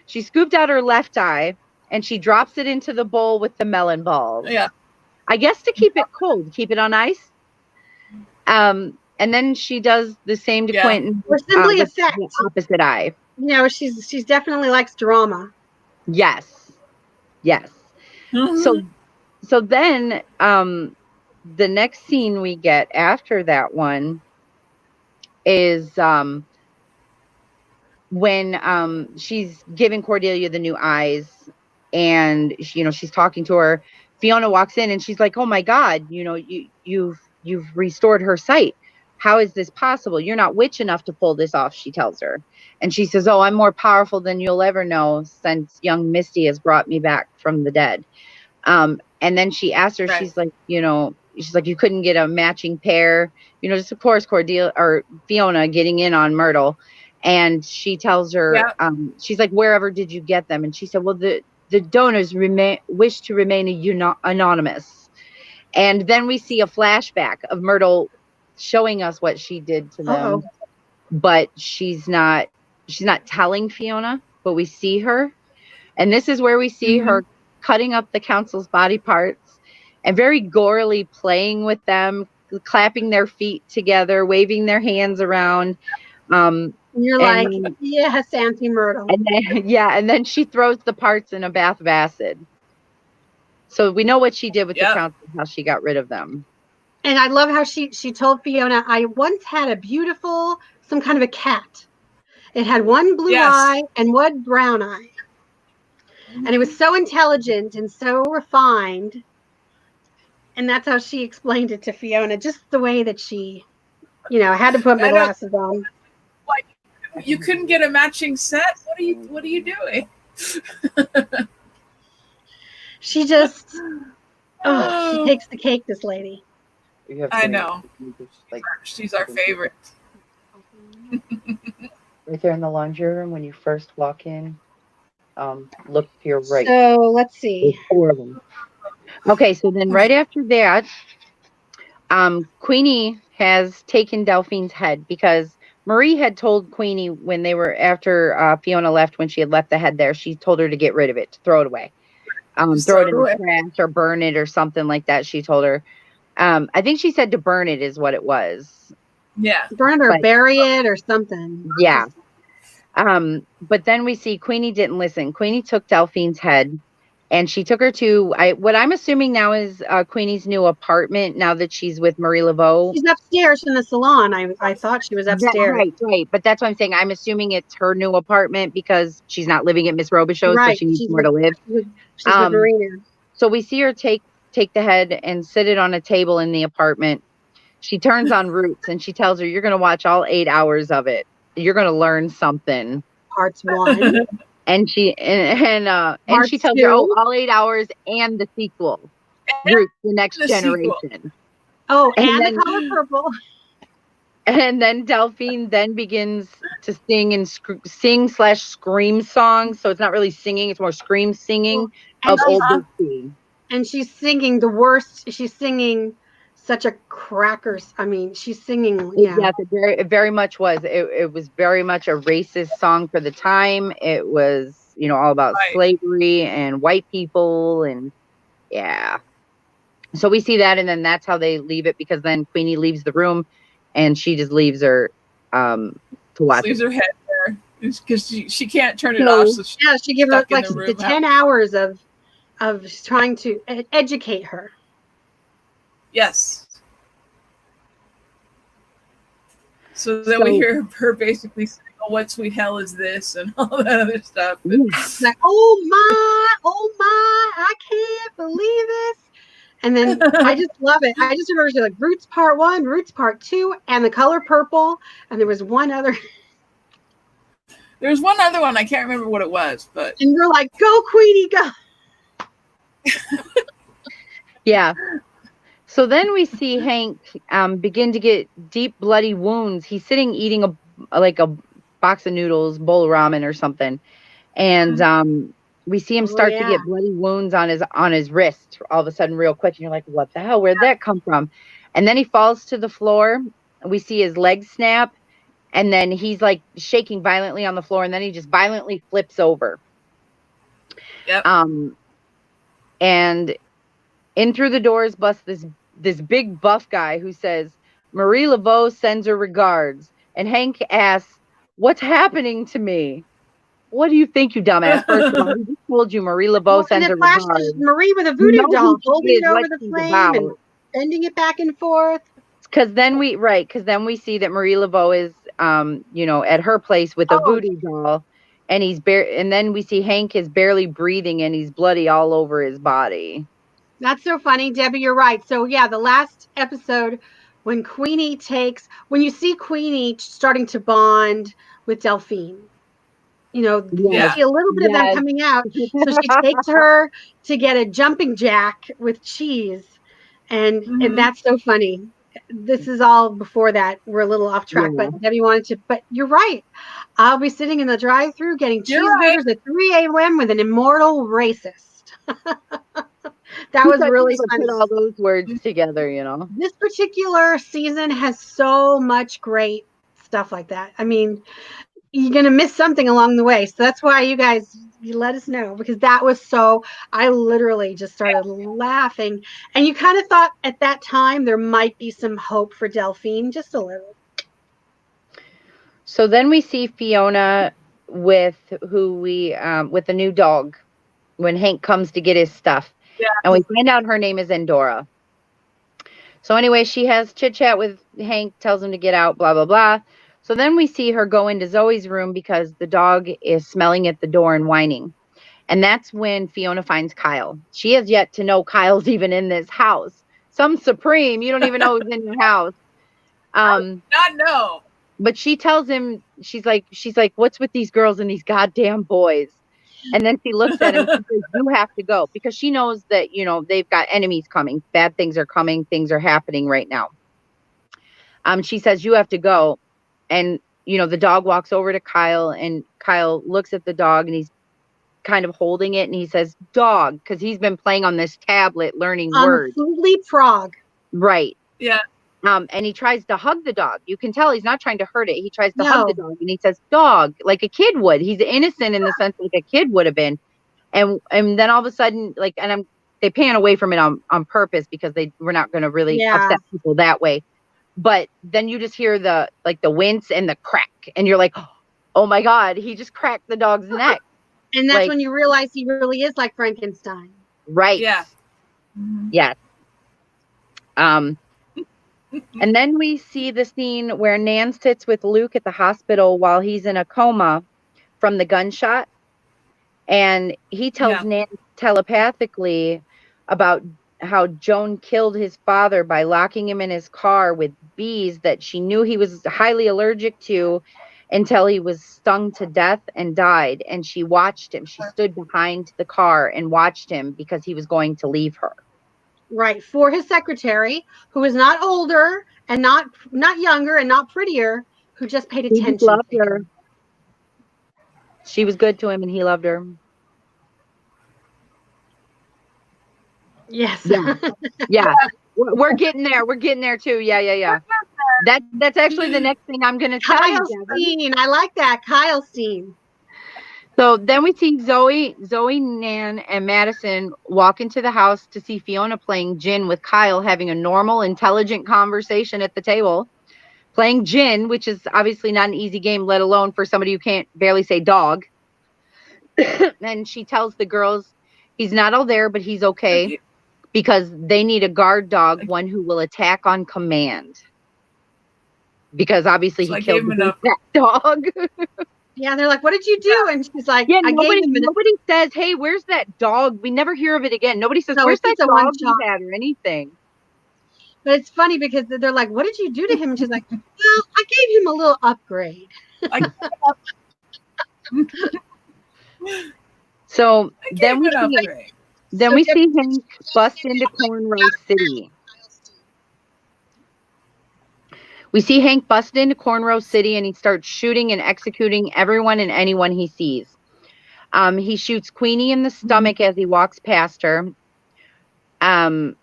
She scooped out her left eye, and she drops it into the bowl with the melon balls. Yeah. I guess to keep it cold, keep it on ice. And then she does the same to Quentin. Or simply with the opposite eye. She's definitely likes drama. Yes. So then the next scene we get after that one is when she's giving Cordelia the new eyes, and she's talking to her. Fiona walks in and she's like, oh my God, you know, you've restored her sight. How is this possible? You're not witch enough to pull this off, she tells her. And she says, oh, I'm more powerful than you'll ever know since young Misty has brought me back from the dead. And then she asks her, Right. she's like, you know, she's like, you couldn't get a matching pair, you know, just of course Cordelia or Fiona getting in on Myrtle. And she tells her, she's like, wherever did you get them? And she said, well, the donors wish to remain anonymous. And then we see a flashback of Myrtle showing us what she did to them, but she's not telling Fiona, but we see her. And this is where we see her cutting up the council's body parts and very gorily playing with them, clapping their feet together, waving their hands around. You're like, yes, Auntie Myrtle. And then, and then she throws the parts in a bath of acid. So we know what she did with the council, how she got rid of them. And I love how she told Fiona, I once had a beautiful, some kind of a cat. It had one blue eye and one brown eye. And it was so intelligent and so refined. And that's how she explained it to Fiona, just the way that she, you know, I had to put my glasses on. Like, you couldn't get a matching set? What are you doing? She just, she takes the cake, this lady. I know. She's our favorite. Right there in the laundry room when you first walk in. Look to your right. So let's see. There's 4 of them. Okay, so then right after that, Queenie has taken Delphine's head because Marie had told Queenie when they were after Fiona left, when she had left the head there, she told her to get rid of it, to throw it away. Throw it in the trash or burn it or something like that, she told her. I think she said to burn it is what it was. Yeah. Burn it or bury it or something. Yeah. But then we see Queenie didn't listen. Queenie took Delphine's head and she took her to what I'm assuming now is Queenie's new apartment now that she's with Marie Laveau. She's upstairs in the salon. I thought she was upstairs. Right. But that's what I'm saying. I'm assuming it's her new apartment because she's not living at Miss Robichaux's, so she needs somewhere to live. She's with Marina. So we see her take the head and sit it on a table in the apartment. She turns on Roots and she tells her, you're going to watch all 8 hours of it. You're going to learn something. Parts 1. And she she tells her, all 8 hours and the sequel. Roots, the next generation. Sequel. Oh, and the color purple. And then Delphine then begins to sing/scream songs. So it's not really singing, it's more scream singing of old Dixie. And she's singing the worst. She's singing such a crackers. I mean, she's singing. Yeah, it very much was. It was very much a racist song for the time. It was, you know, all about slavery and white people, and So we see that, and then that's how they leave it, because then Queenie leaves the room, and she just leaves her to watch. Leaves her head there because she can't turn it off. So she gives her like the 10 hours of trying to educate her. Yes. So then we hear her basically saying, oh, what sweet hell is this? And all that other stuff. It's like, oh my, I can't believe this. And then I just love it. I just remember like Roots Part 1, Roots Part 2, and the color purple. And there was one other. There was one other one. I can't remember what it was, but. And we're like, go, Queenie, go. Yeah. So then we see Hank begin to get deep bloody wounds. He's sitting eating a box of noodles, bowl of ramen or something, and we see him start to get bloody wounds on his wrist all of a sudden, real quick. And you're like, "What the hell? Where'd that come from?" And then he falls to the floor. We see his legs snap, and then he's like shaking violently on the floor, and then he just violently flips over. Yep. And in through the doors busts this big buff guy who says, Marie Laveau sends her regards. And Hank asks, what's happening to me? What do you think, you dumbass? First of all, he just told you Marie Laveau sends her regards. Marie with a voodoo doll holding it over the flame and bending it back and forth. Because then we see that Marie Laveau is at her place with a voodoo doll, and and then we see Hank is barely breathing and he's bloody all over his body. That's so funny, Debbie. You're right. So yeah, the last episode when when you see Queenie starting to bond with Delphine, you Yes. Yeah. see a little bit of them Yes. coming out. So she takes her to get a jumping jack with cheese, and Hmm. that's so funny. This is all before that. We're a little off track, Yeah. but Debbie wanted to. But you're right. I'll be sitting in the drive-through getting You're right. cheeseburgers at 3 a.m. with an immortal racist. That Who was could really ever funny. put all those words together, you know? This particular season has so much great stuff like that. I mean, you're going to miss something along the way. So that's why you let us know, because that was I literally just started laughing. And you kind of thought at that time there might be some hope for Delphine, just a little. So then we see Fiona with with the new dog when Hank comes to get his stuff. Yeah. And we find out her name is Endora. So anyway, she has chit chat with Hank, tells him to get out, blah, blah, blah. So then we see her go into Zoe's room because the dog is smelling at the door and whining. And that's when Fiona finds Kyle. She has yet to know Kyle's even in this house. Some supreme, you don't even know who's in your house. Not know. But she tells him, she's like, what's with these girls and these goddamn boys? And then she looks at him, she says, you have to go, because she knows that, they've got enemies coming. Bad things are coming. Things are happening right now. She says, you have to go. And, the dog walks over to Kyle, and Kyle looks at the dog, and he's kind of holding it, and he says, dog, because he's been playing on this tablet learning words. Fully Prague. Right. Yeah. And he tries to hug the dog. You can tell he's not trying to hurt it. He tries to No. hug the dog, and he says, dog, like a kid would. He's innocent in the sense like a kid would have been. And then all of a sudden, they pan away from it on purpose because we're not going to really upset people that way. But then you just hear the wince and the crack, and you're like, oh my God, he just cracked the dog's neck. And that's when you realize he really is like Frankenstein. Right. Yeah. Yes. And then we see the scene where Nan sits with Luke at the hospital while he's in a coma from the gunshot. And he tells Nan telepathically about how Joan killed his father by locking him in his car with bees that she knew he was highly allergic to until he was stung to death and died. And she watched him. She stood behind the car and watched him because he was going to leave her. Right, for his secretary, who is not older and not younger and not prettier, who just paid attention. He loved her. She was good to him, and he loved her. Yes. Yeah. We're getting there. We're getting there too. Yeah. That's actually the next thing I'm going to tell you. Kyle Steen. I like that. Kyle Steen. So then we see Zoe, Nan, and Madison walk into the house to see Fiona playing gin with Kyle, having a normal, intelligent conversation at the table. Playing gin, which is obviously not an easy game, let alone for somebody who can't barely say dog. And she tells the girls he's not all there, but he's okay because they need a guard dog, one who will attack on command. Because obviously he killed that dog. Yeah, they're like, what did you do? And she's like, nobody says, hey, where's that dog? We never hear of it again. Nobody says, where's that dog you had or anything. But it's funny because they're like, what did you do to him? And she's like, well, I gave him a little upgrade. So then we see him bust into Cornrow City. We see Hank bust into Cornrow City, and he starts shooting and executing everyone and anyone he sees. He shoots Queenie in the stomach as he walks past her. And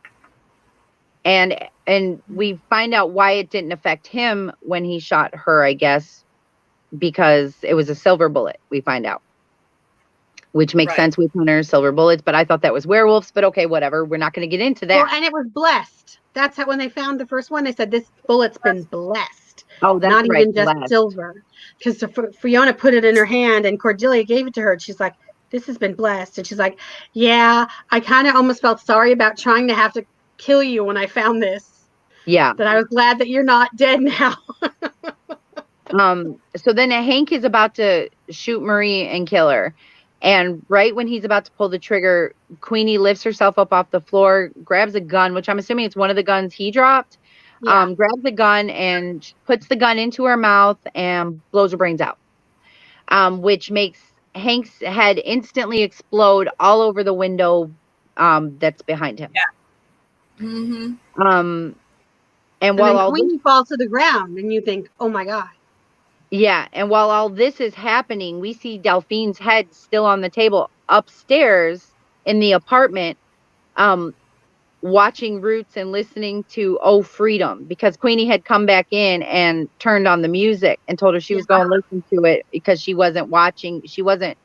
we find out why it didn't affect him when he shot her, I guess, because it was a silver bullet, we find out. Which makes sense with hunters, silver bullets, but I thought that was werewolves, but okay, whatever. We're not going to get into that. Well, and it was blessed. That's how when they found the first one, they said this bullet's been blessed. Oh, that's not right. Even just silver. Because Fiona put it in her hand and Cordelia gave it to her. And she's like, this has been blessed. And she's like, yeah, I kind of almost felt sorry about trying to have to kill you when I found this. Yeah. That I was glad that you're not dead now. So then Hank is about to shoot Marie and kill her. And right when he's about to pull the trigger, Queenie lifts herself up off the floor, grabs a gun, which I'm assuming it's one of the guns he dropped. Yeah. Grabs the gun and puts the gun into her mouth and blows her brains out, which makes Hank's head instantly explode all over the window that's behind him. Yeah. Mm-hmm. And while then all Queenie falls to the ground, and you think, "Oh my god!" Yeah, and while all this is happening, we see Delphine's head still on the table upstairs in the apartment, watching Roots and listening to "Oh Freedom" because Queenie had come back in and turned on the music and told her she was going to listen to it because she wasn't watching. She wasn't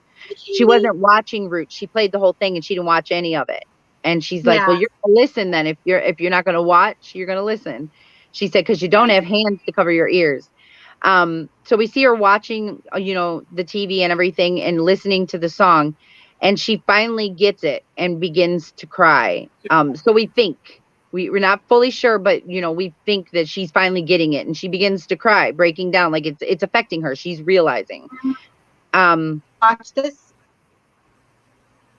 watching Roots. She played the whole thing and she didn't watch any of it. And she's like, "Well, you're going to listen then. If you're not going to watch, you're going to listen." She said, "Because you don't have hands to cover your ears." So we see her watching, the TV and everything and listening to the song, and she finally gets it and begins to cry. So we think we're not fully sure, but we think that she's finally getting it, and she begins to cry, breaking down, like it's affecting her. She's realizing. Watch this.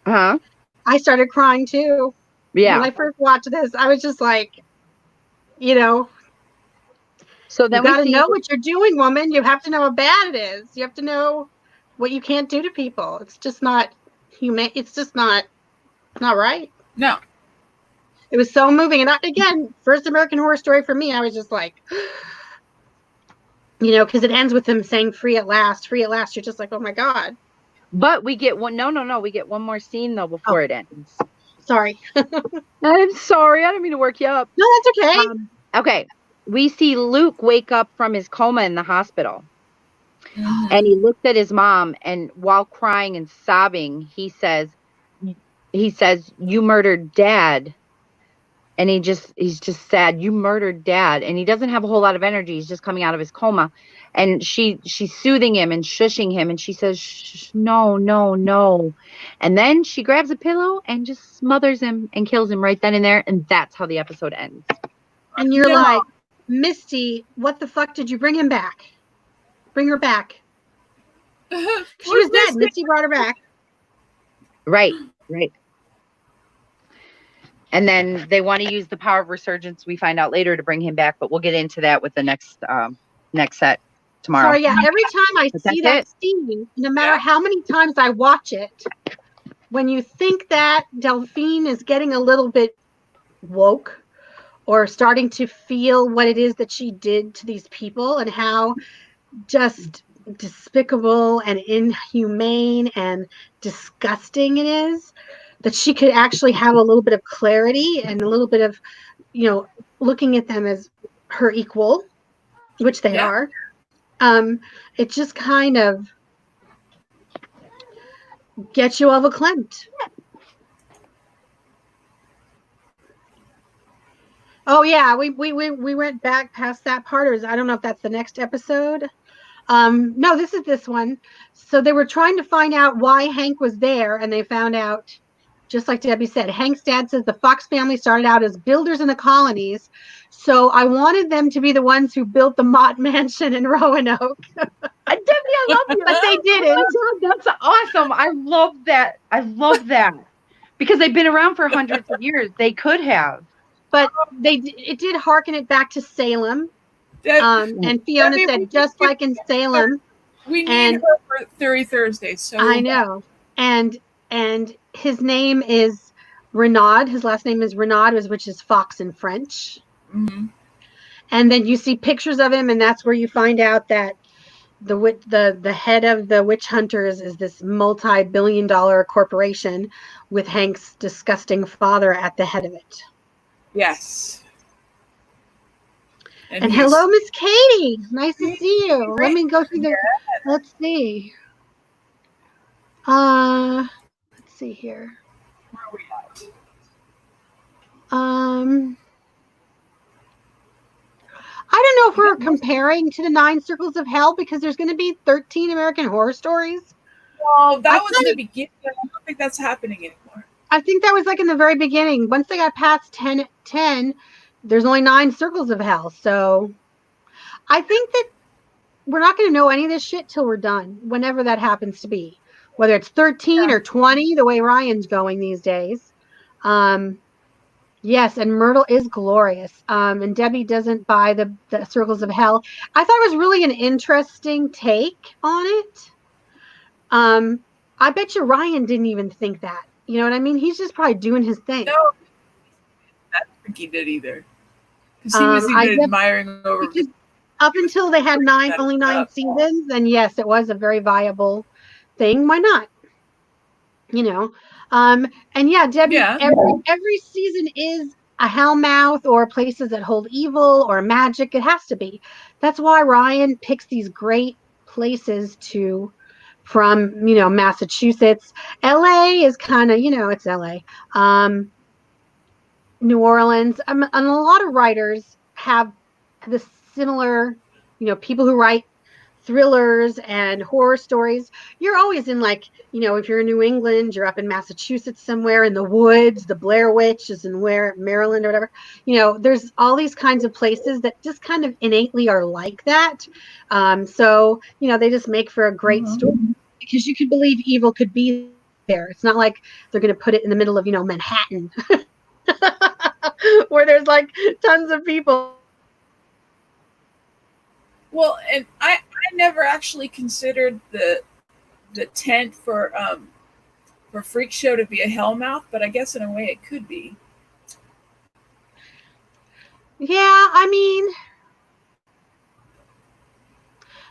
Huh? I started crying too. Yeah. When I first watched this, I was just like, So then you got to know what you're doing, woman. You have to know how bad it is. You have to know what you can't do to people. It's just not humane. It's just not right. No. It was so moving. And again, first American Horror Story for me, I was just like, because it ends with him saying free at last, free at last. You're just like, oh my God. But we get one. No. We get one more scene though before it ends. Sorry. I'm sorry. I didn't mean to work you up. No, that's okay. Okay. We see Luke wake up from his coma in the hospital. Mm-hmm. And he looks at his mom, and while crying and sobbing, he says, "You murdered Dad." And he's just sad. "You murdered Dad." And he doesn't have a whole lot of energy. He's just coming out of his coma. And she's soothing him and shushing him. And she says, "Shh, no. And then she grabs a pillow and just smothers him and kills him right then and there. And that's how the episode ends. And you're like, Misty, what the fuck did you bring him back? Bring her back. She was dead. Misty brought her back. Right. And then they want to use the power of resurgence, we find out later, to bring him back, but we'll get into that with the next set tomorrow. Sorry, yeah. Every time I see that scene, no matter how many times I watch it, when you think that Delphine is getting a little bit woke or starting to feel what it is that she did to these people and how just despicable and inhumane and disgusting it is, that she could actually have a little bit of clarity and a little bit of, looking at them as her equal, which they are. It just kind of gets you all verklempt. Oh yeah, we went back past that part, or I don't know if that's the next episode. No, this is this one. So they were trying to find out why Hank was there, and they found out, just like Debbie said, Hank's dad says the Fox family started out as builders in the colonies. So I wanted them to be the ones who built the Mott Mansion in Roanoke. Debbie, I love you. But they didn't. Oh my God, that's awesome. I love that. Because they've been around for hundreds of years. They could have. But it did hearken it back to Salem. And Fiona said, just like in Salem. We need her for Theory Thursday. So I know. And his name is Renaud. His last name is Renaud, which is fox in French. Mm-hmm. And then you see pictures of him, and that's where you find out that the head of the witch hunters is this multi-billion-dollar corporation with Hank's disgusting father at the head of it. Yes. And hello, Miss Katie. Nice to see you. Let me go through the. Let's see. Let's see here. Where are we at? I don't know if we're comparing to the 9 Circles of Hell because there's going to be 13 American Horror Stories. Well, that was in the beginning. I don't think that's happening anymore. I think that was like in the very beginning. Once they got past 10, there's only 9 Circles of Hell. So I think that we're not going to know any of this shit till we're done, whenever that happens to be. whether it's 13 or 20, the way Ryan's going these days. Yes, and Myrtle is glorious. And Debbie doesn't buy the Circles of Hell. I thought it was really an interesting take on it. I bet you Ryan didn't even think that. You know what I mean? He's just probably doing his thing. No, I don't think he did either. Because he was even admiring over. Up until they had only 9 seasons, and yes, it was a very viable thing. Why not? You know, and yeah, Debbie. Yeah. Every season is a hellmouth or places that hold evil or magic. It has to be. That's why Ryan picks these great places from Massachusetts. LA is kind of it's LA. New Orleans, and a lot of writers have the similar, people who write thrillers and horror stories. You're always in if you're in New England, you're up in Massachusetts somewhere in the woods. The Blair Witch is in Maryland or whatever. There's all these kinds of places that just kind of innately are like that. So they just make for a great story because you could believe evil could be there. It's not like they're going to put it in the middle of Manhattan. Where there's tons of people. Well, and I never actually considered the tent for Freak Show to be a hellmouth, but I guess in a way it could be. Yeah, I mean,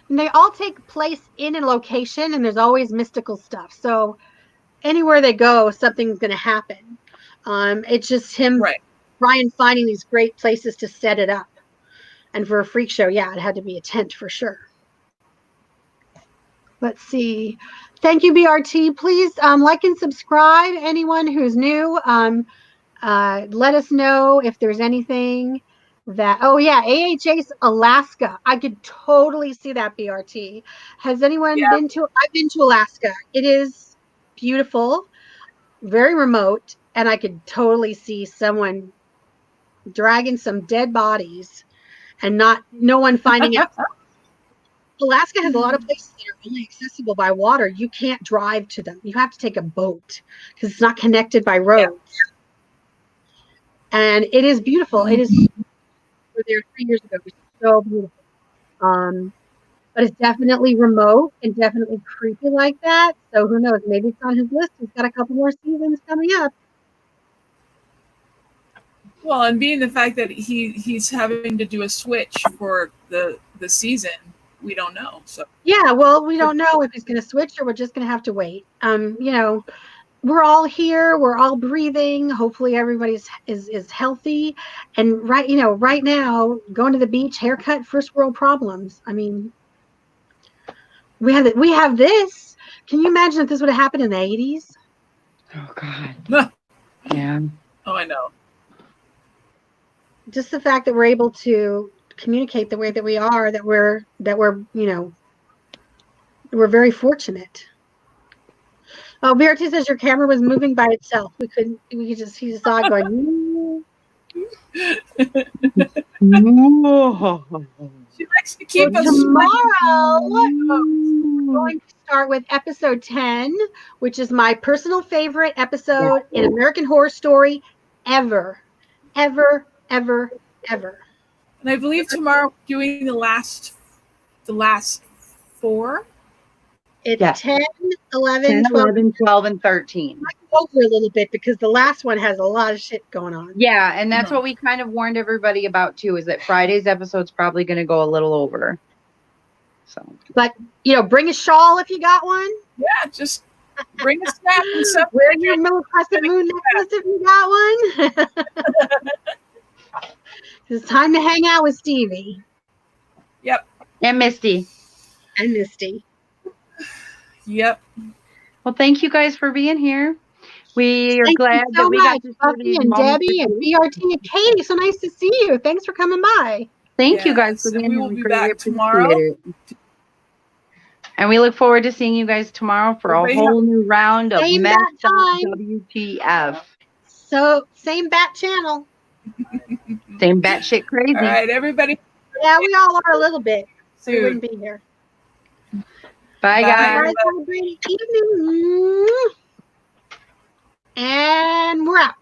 they all take place in a location, and there's always mystical stuff. So anywhere they go, something's going to happen. It's just him. Right. Ryan finding these great places to set it up. And for a freak show, yeah, it had to be a tent for sure. Let's see. Thank you, BRT. Please like and subscribe. Anyone who's new, let us know if there's anything that, oh yeah, AHA's Alaska. I could totally see that, BRT. Has anyone been to, I've been to Alaska. It is beautiful, very remote, and I could totally see someone dragging some dead bodies and no one finding out. Alaska has a lot of places that are only accessible by water. You can't drive to them. You have to take a boat because it's not connected by roads. Yeah. And it is beautiful. It is. We were there 3 years ago. It was so beautiful. But it's definitely remote and definitely creepy like that. So who knows? Maybe it's on his list. He's got a couple more seasons coming up. Well, and being the fact that he's having to do a switch for the season, we don't know. So yeah, well, we don't know if he's going to switch or we're just going to have to wait. We're all here. We're all breathing. Hopefully, everybody's is healthy. And right now, going to the beach, haircut, first world problems. I mean, we have this. Can you imagine if this would have happened in the 80s? Oh God. Yeah. Oh, I know. Just the fact that we're able to communicate the way that we are, that we're very fortunate. Oh, BRT says your camera was moving by itself. He just saw it going. She likes to keep us tomorrow. We're going to start with episode 10, which is my personal favorite episode in American Horror Story ever. And I believe tomorrow we're doing the last 4. It's 10, 11, 10, 11, 12, and 13. I can go over a little bit because the last one has a lot of shit going on. Yeah, and that's what we kind of warned everybody about too, is that Friday's episode's probably going to go a little over. So, but bring a shawl if you got one. Yeah, just bring a snap and stuff. Wear your Middle Crescent Moon necklace if you got one. It's time to hang out with Stevie. Yep. And Misty. Yep. Well, thank you guys for being here. We are glad that we got to see Buffy and Debbie and BRT and Katie. So nice to see you. Thanks for coming by. Thank you guys for being here. We will be back tomorrow. And we look forward to seeing you guys tomorrow for a whole new round of WTF. So same bat channel. Same batshit crazy. All right, everybody. Yeah, we all are a little bit. So we wouldn't be here. Bye, Bye. guys. Guys, have a great evening. And we're out.